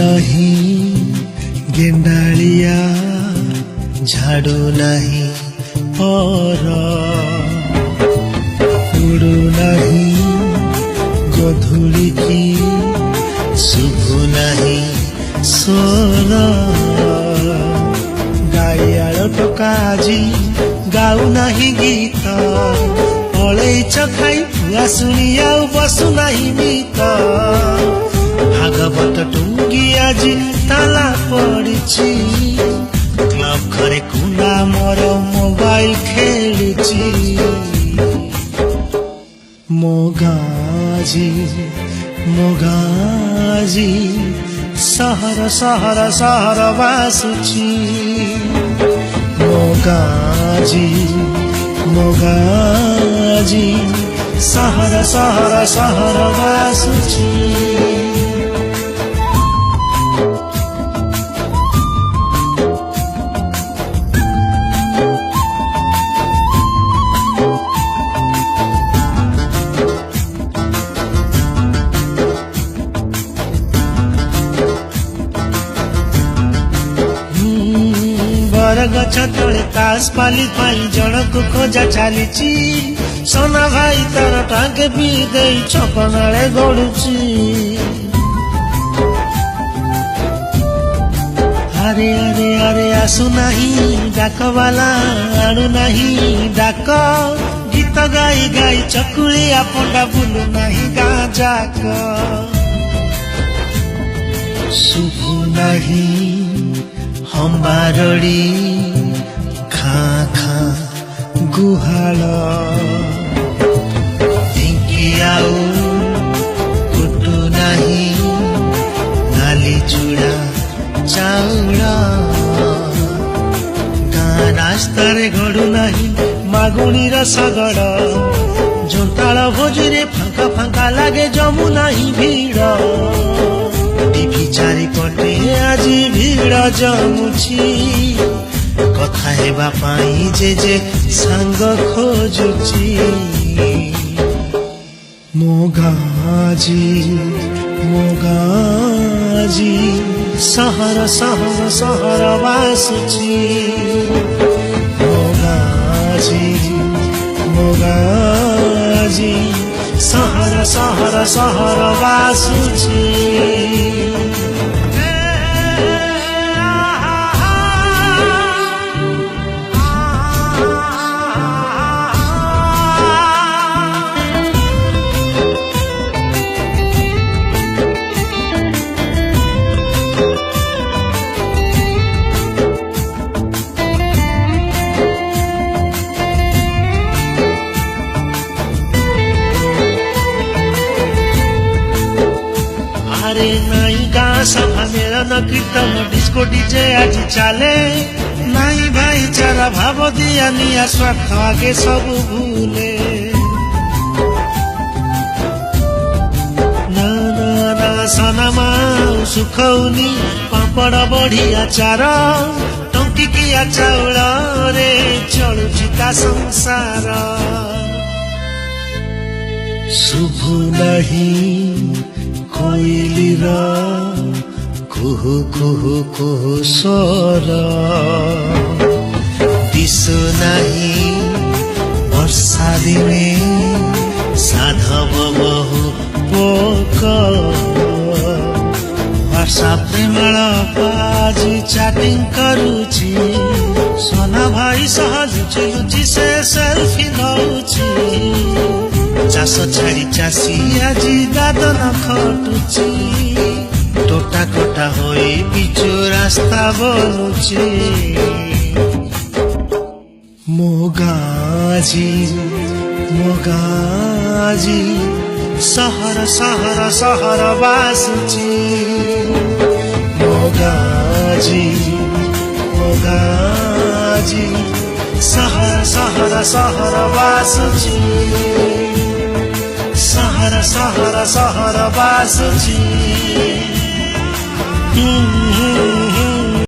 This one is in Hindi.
नहीं गेंडालिया झाड़ू नहीं पर उड़ू नहीं गधुली की शुभु नहीं सोर गाइयाल टोकाजी गाऊ नहीं गीत पलैच खाई पुआ शुणी आउ बसु नहीं मीत भागवत टुंगी आज ताला पड़ी क्लब घरे कुना मोर मोबाइल खेलुची मोगाजी मोगाजी सहर सहर सहर बासुची मोगाजी मोगाजी सहर सहर सहर बासुची गछ तले तास पाली पाई जनक खोजा चली सोना भाई तार टांगे भी दे छपनाले गड़ुची अरे अरे अरे आसु नहीं डाक वाला आणु नहीं डाक गीत गाई गाई चकुली आपंडा बुलु नहीं गाँ जाक शुभु नहीं हम्बारड़ी खाँ खाँ गुहाल ढिंकी आउ कुटु नहीं नाली चूड़ा चाउल गाँ रास्ता रे गड़ू नहीं मागुणी रसगड़ जोताल भोजी फांका फांका लागे जमु नहीं भीड़ टीवी चारि पटे आज भीड़ जमुची कथा हेबा पाई जे सांग खोजुची मोगाजी मोगाजी सहर सहर सहर बासुची मोगाजी मोगाजी सहर सहर सहर बासुची अरे नाई गाँ सभा मेरा न कीर्तन डिस्को डीजे आज चले नाई भाईचारा भाव दिया निया स्वार्थ आगे सब भूले ना ना ना सनमा सुखौनी पापड़ बढ़िया चार टंकिकिया चाउल रे चलुची ता संसार शुभु नहीं कोइलीर कुहु कुहु कुहु स्वर दिशु नहीं वर्षा दिने साधव बहु पोक वर्षा प्रेमल पाजी चैटिंग करुची सोना भाई सह लुचि लुचि से सेल्फी नौची चाष छाड़ी चाषी आजी दादन खटुची टोटा कोटा होई पिचु रास्ता बोलुची मोगाजी मोगाजी सहर सहर सहर बासुची मोगाजी मोगाजी सहर सहर सहर बासुची सहर सहर सहर बासुची।